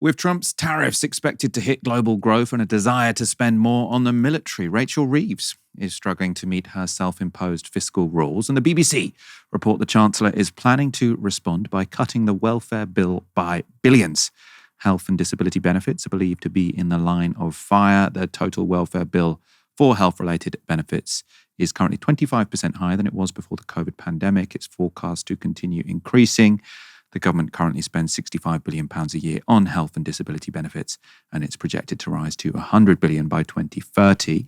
With Trump's tariffs expected to hit global growth and a desire to spend more on the military, Rachel Reeves is struggling to meet her self-imposed fiscal rules. And the BBC report the Chancellor is planning to respond by cutting the welfare bill by billions. Health and disability benefits are believed to be in the line of fire. The total welfare bill for health-related benefits is currently 25% higher than it was before the COVID pandemic. It's forecast to continue increasing. The government currently spends £65 billion a year on health and disability benefits, and it's projected to rise to £100 billion by 2030.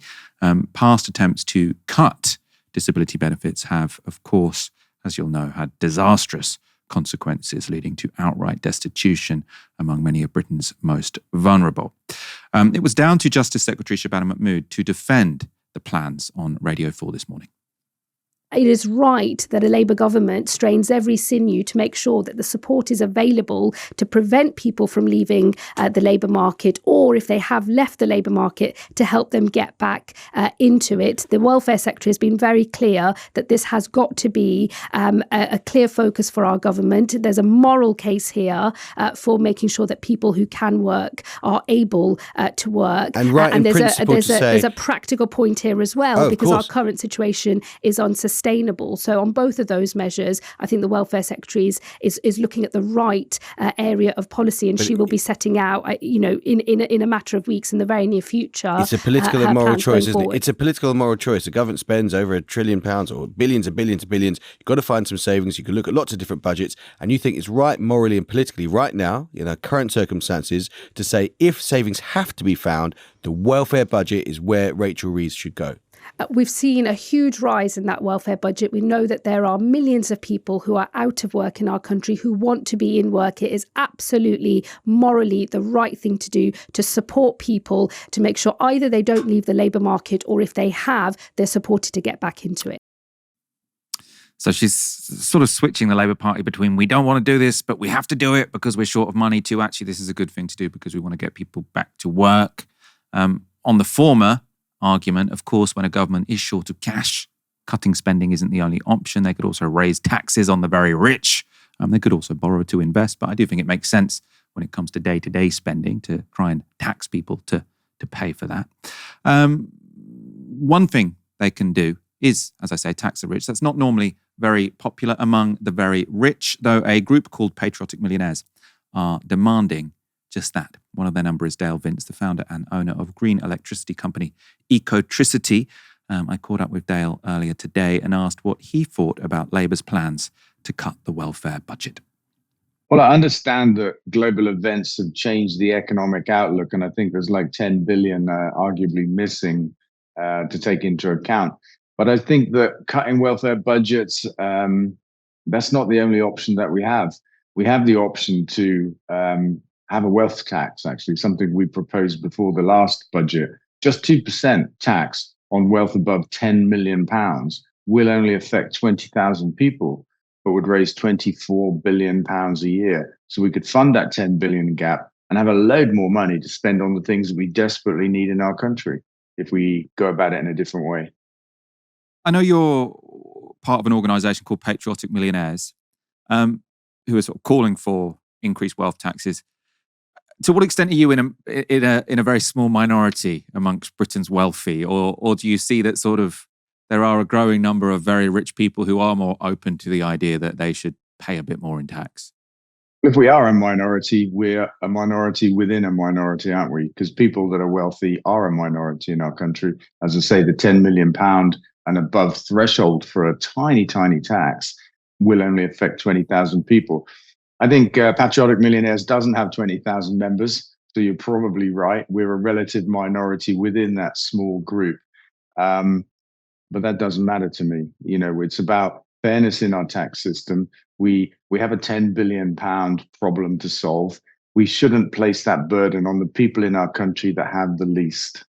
Past attempts to cut disability benefits have, of course, as you'll know, had disastrous consequences, leading to outright destitution among many of Britain's most vulnerable. It was down to Justice Secretary Shabana Mahmood to defend the plans on Radio 4 this morning. It is right that a Labour government strains every sinew to make sure that the support is available to prevent people from leaving the labour market, or if they have left the labour market, to help them get back into it. The welfare secretary has been very clear that this has got to be a clear focus for our government. There's a moral case here for making sure that people who can work are able to work. And there's a practical point here as well, because our current situation is unsustainable. So on both of those measures, I think the welfare secretary is looking at the right area of policy, and she will be setting out, in a matter of weeks in the very near future. It's a political and moral choice, isn't it? It's a political and moral choice. The government spends over £1 trillion or billions and billions and billions. You've got to find some savings. You can look at lots of different budgets, and you think it's right morally and politically right now, in our current circumstances, to say if savings have to be found, the welfare budget is where Rachel Reeves should go. We've seen a huge rise in that welfare budget. We know that there are millions of people who are out of work in our country who want to be in work. It is absolutely morally the right thing to do to support people, to make sure either they don't leave the labour market, or if they have, they're supported to get back into it. So she's sort of switching the Labour Party between we don't want to do this, but we have to do it because we're short of money, to actually this is a good thing to do because we want to get people back to work. On the former argument, of course, when a government is short of cash, cutting spending isn't the only option. They could also raise taxes on the very rich. They could also borrow to invest. But I do think it makes sense when it comes to day-to-day spending to try and tax people to pay for that. One thing they can do is, as I say, tax the rich. That's not normally very popular among the very rich, though a group called Patriotic Millionaires are demanding just that. One of their number is Dale Vince, the founder and owner of green electricity company Ecotricity. I caught up with Dale earlier today and asked what he thought about Labour's plans to cut the welfare budget. Well, I understand that global events have changed the economic outlook, and I think there's like 10 billion arguably missing to take into account. But I think that cutting welfare budgets, that's not the only option that we have. We have the option to have a wealth tax, actually, something we proposed before the last budget. Just 2% tax on wealth above £10 million will only affect 20,000 people, but would raise £24 billion a year. So we could fund that 10 billion gap and have a load more money to spend on the things that we desperately need in our country if we go about it in a different way. I know you're part of an organisation called Patriotic Millionaires, who are sort of calling for increased wealth taxes. To what extent are you in a very small minority amongst Britain's wealthy, or do you see that sort of there are a growing number of very rich people who are more open to the idea that they should pay a bit more in tax? If we are a minority, we're a minority within a minority, aren't we? Because people that are wealthy are a minority in our country. As I say, the £10 million and above threshold for a tiny, tiny tax will only affect 20,000 people. I think Patriotic Millionaires doesn't have 20,000 members, so you're probably right. We're a relative minority within that small group. But that doesn't matter to me. It's about fairness in our tax system. We have a £10 billion problem to solve. We shouldn't place that burden on the people in our country that have the least.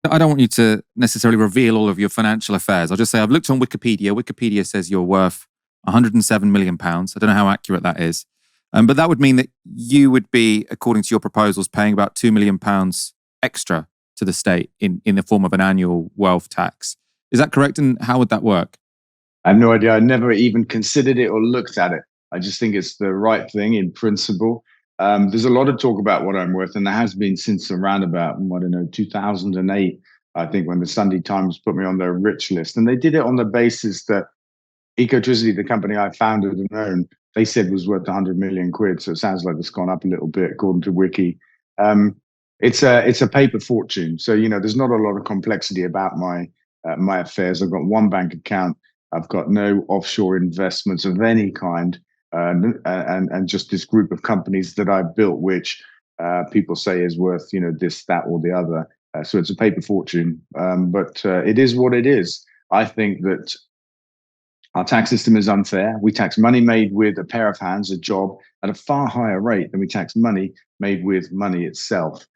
I don't want you to necessarily reveal all of your financial affairs. I'll just say I've looked on Wikipedia. Wikipedia says you're worth £107 million. I don't know how accurate that is. But that would mean that you would be, according to your proposals, paying about £2 million extra to the state in the form of an annual wealth tax. Is that correct? And how would that work? I have no idea. I never even considered it or looked at it. I just think it's the right thing in principle. There's a lot of talk about what I'm worth, and there has been since around about, I don't know, 2008, I think, when the Sunday Times put me on their rich list. And they did it on the basis that Ecotricity, the company I founded and owned, they said was worth 100 million quid. So it sounds like it's gone up a little bit, according to Wiki. It's a paper fortune. So, there's not a lot of complexity about my affairs. I've got one bank account. I've got no offshore investments of any kind, and just this group of companies that I've built, which people say is worth, this, that, or the other. So it's a paper fortune, but it is what it is. I think that our tax system is unfair. We tax money made with a pair of hands, a job, at a far higher rate than we tax money made with money itself.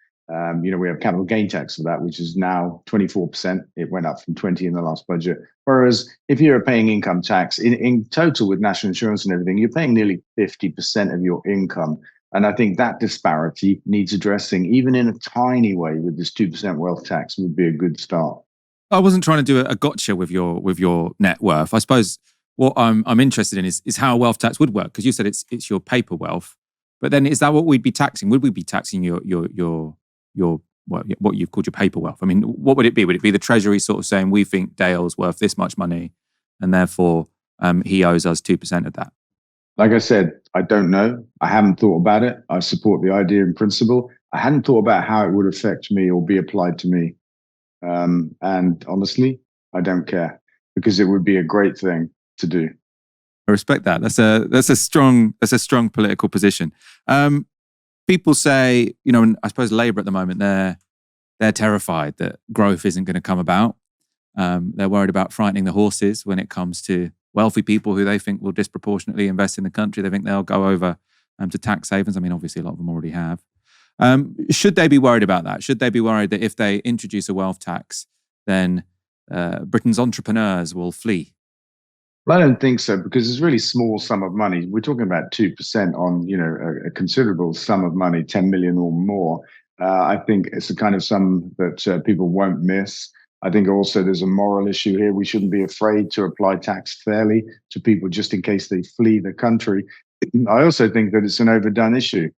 We have capital gain tax for that, which is now 24%. It went up from 20 in the last budget. Whereas if you're paying income tax in total with national insurance and everything, you're paying nearly 50% of your income. And I think that disparity needs addressing, even in a tiny way, with this 2% wealth tax would be a good start. I wasn't trying to do a gotcha with your net worth. I suppose what I'm interested in is how a wealth tax would work, because you said it's your paper wealth, but then is that what we'd be taxing? Would we be taxing your what you've called your paper wealth? I mean, what would it be? Would it be the Treasury sort of saying we think Dale's worth this much money, and therefore he owes us 2% of that? Like I said, I don't know. I haven't thought about it. I support the idea in principle. I hadn't thought about how it would affect me or be applied to me. And honestly, I don't care, because it would be a great thing to do. I respect that. That's a strong political position. People say, and I suppose Labour at the moment, they're terrified that growth isn't going to come about. They're worried about frightening the horses when it comes to wealthy people who they think will disproportionately invest in the country. They think they'll go over to tax havens. I mean, obviously a lot of them already have. Should they be worried about that? Should they be worried that if they introduce a wealth tax, then Britain's entrepreneurs will flee? Well, I don't think so, because it's really small sum of money. We're talking about 2% on, a considerable sum of money, 10 million or more. I think it's the kind of sum that people won't miss. I think also there's a moral issue here. We shouldn't be afraid to apply tax fairly to people just in case they flee the country. I also think that it's an overdone issue.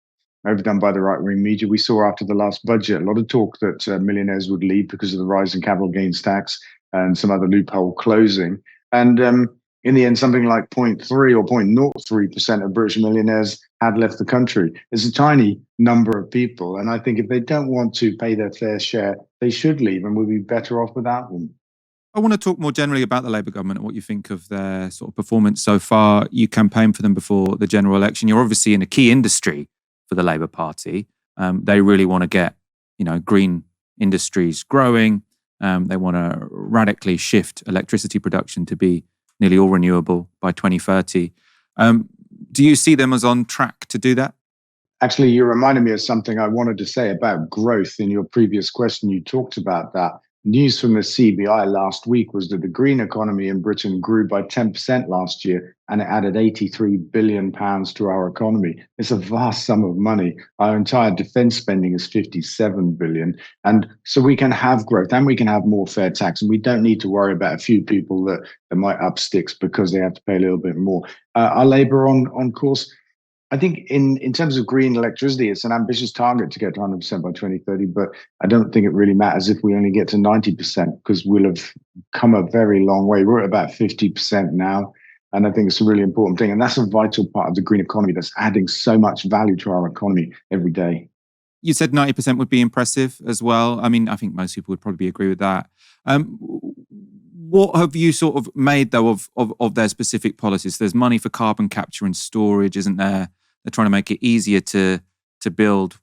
Overdone by the right-wing media. We saw after the last budget a lot of talk that millionaires would leave because of the rise in capital gains tax and some other loophole closing. And in the end, something like 0.3 or 0.03% of British millionaires had left the country. It's a tiny number of people. And I think if they don't want to pay their fair share, they should leave, and we'll be better off without them. I want to talk more generally about the Labour government and what you think of their sort of performance so far. You campaigned for them before the general election. You're obviously in a key industry for the Labour Party. They really want to get, green industries growing. They want to radically shift electricity production to be nearly all renewable by 2030. Do you see them as on track to do that? Actually, you reminded me of something I wanted to say about growth. In your previous question, you talked about that. News from the CBI last week was that the green economy in Britain grew by 10% last year, and it added £83 billion to our economy. It's a vast sum of money. Our entire defence spending is £57 billion. And so we can have growth, and we can have more fair tax, and we don't need to worry about a few people that might up sticks because they have to pay a little bit more. Are Labour on course? I think in terms of green electricity, it's an ambitious target to get to 100% by 2030, but I don't think it really matters if we only get to 90%, because we'll have come a very long way. We're at about 50% now, and I think it's a really important thing. And that's a vital part of the green economy that's adding so much value to our economy every day. You said 90% would be impressive as well. I mean, I think most people would probably agree with that. What have you sort of made, though, of their specific policies? There's money for carbon capture and storage, isn't there? They're trying to make it easier to build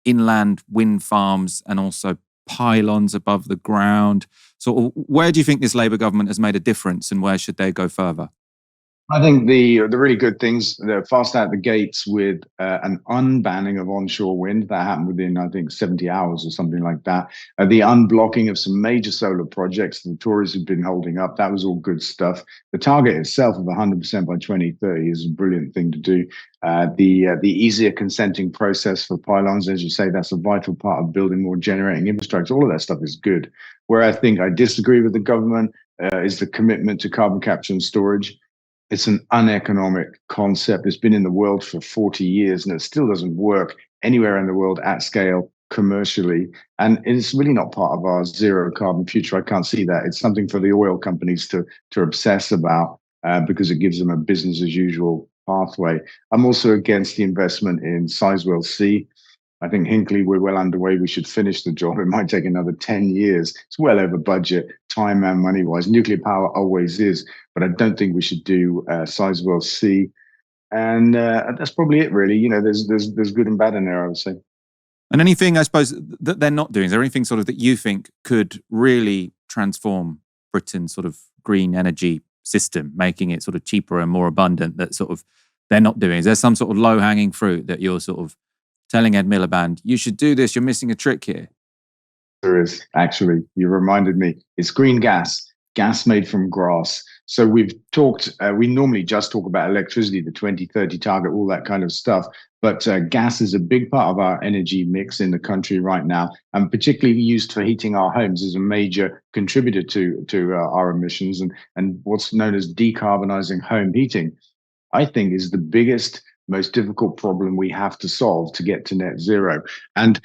inland wind farms and also pylons above the ground. So where do you think this Labour government has made a difference, and where should they go further? I think the really good things, they're fast out the gates with an unbanning of onshore wind. That happened within, I think, 70 hours or something like that. The unblocking of some major solar projects the Tories have been holding up. That was all good stuff. The target itself of 100% by 2030 is a brilliant thing to do. The easier consenting process for pylons, as you say, that's a vital part of building more generating infrastructure. All of that stuff is good. Where I think I disagree with the government is the commitment to carbon capture and storage. It's an uneconomic concept. It's been in the world for 40 years and it still doesn't work anywhere in the world at scale commercially. And it's really not part of our zero carbon future. I can't see that. It's something for the oil companies to obsess about because it gives them a business as usual pathway. I'm also against the investment in Sizewell C. I think Hinkley, we're well underway. We should finish the job. It might take another 10 years. It's well over budget, time and money-wise. Nuclear power always is, but I don't think we should do Sizewell C. And that's probably it, really. You know, there's good and bad in there, I would say. And anything, I suppose, that they're not doing? Is there anything sort of that you think could really transform Britain's sort of green energy system, making it sort of cheaper and more abundant, that sort of they're not doing? Is there some sort of low-hanging fruit that you're sort of telling Ed Miliband, you should do this, you're missing a trick here? There is, actually. You reminded me. It's green gas made from grass. So we've talked, we normally just talk about electricity, the 2030 target, all that kind of stuff. But gas is a big part of our energy mix in the country right now, and particularly used for heating our homes is a major contributor to our emissions and what's known as decarbonizing home heating, I think, is the biggest, most difficult problem we have to solve to get to net zero. And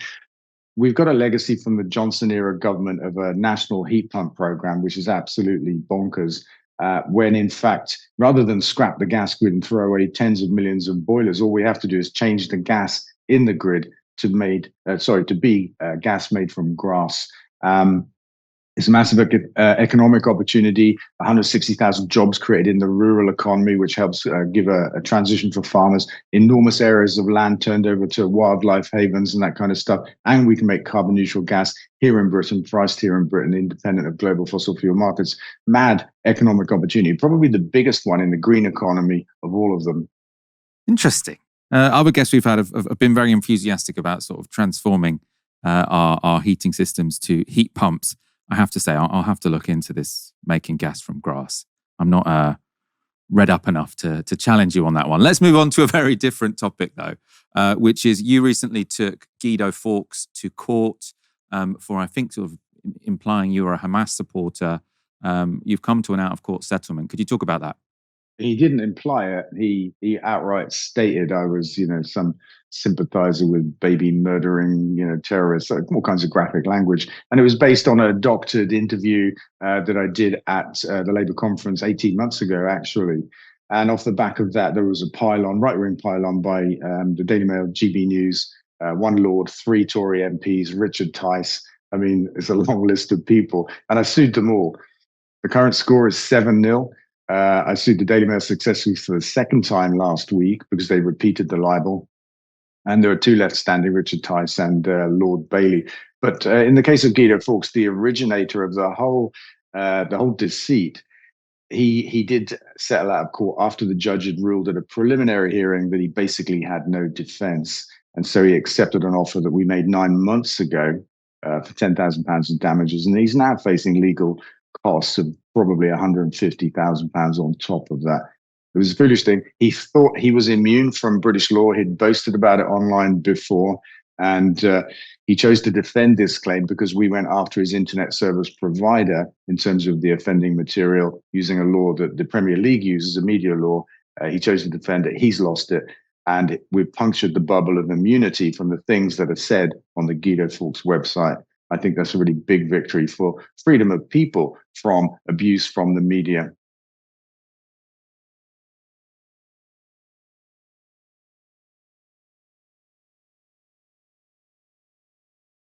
we've got a legacy from the Johnson era government of a national heat pump program, which is absolutely bonkers. When in fact, rather than scrap the gas grid and throw away tens of millions of boilers, all we have to do is change the gas in the grid to be gas made from grass. It's a massive economic opportunity, 160,000 jobs created in the rural economy, which helps give a transition for farmers, enormous areas of land turned over to wildlife havens and that kind of stuff. And we can make carbon neutral gas here in Britain, priced here in Britain, independent of global fossil fuel markets. Mad economic opportunity, probably the biggest one in the green economy of all of them. Interesting. Other guests we've had have been very enthusiastic about sort of transforming our heating systems to heat pumps. I have to say, I'll have to look into this making gas from grass. I'm not read up enough to challenge you on that one. Let's move on to a very different topic, though, which is you recently took Guido Fawkes to court for, I think, sort of implying you were a Hamas supporter. You've come to an out-of-court settlement. Could you talk about that? He didn't imply it. He outright stated I was, some sympathizer with baby murdering, terrorists, all kinds of graphic language. And it was based on a doctored interview that I did at the Labour conference 18 months ago, actually. And off the back of that, there was a right-wing pylon by the Daily Mail, GB News, one Lord, 3 Tory MPs, Richard Tice. I mean, it's a long list of people. And I sued them all. The current score is 7-0. I sued the Daily Mail successfully for the second time last week because they repeated the libel. And there are 2 left standing, Richard Tice and Lord Bailey. But in the case of Guido Fawkes, the originator of the whole deceit, he did settle out of court after the judge had ruled at a preliminary hearing that he basically had no defense. And so he accepted an offer that we made 9 months ago for £10,000 in damages. And he's now facing legal costs of probably £150,000 on top of that. It was a foolish thing. He thought he was immune from British law. He'd boasted about it online before. And he chose to defend this claim because we went after his internet service provider in terms of the offending material using a law that the Premier League uses, a media law. He chose to defend it. He's lost it. And we've punctured the bubble of immunity from the things that are said on the Guido Fawkes website. I think that's a really big victory for freedom of people from abuse from the media.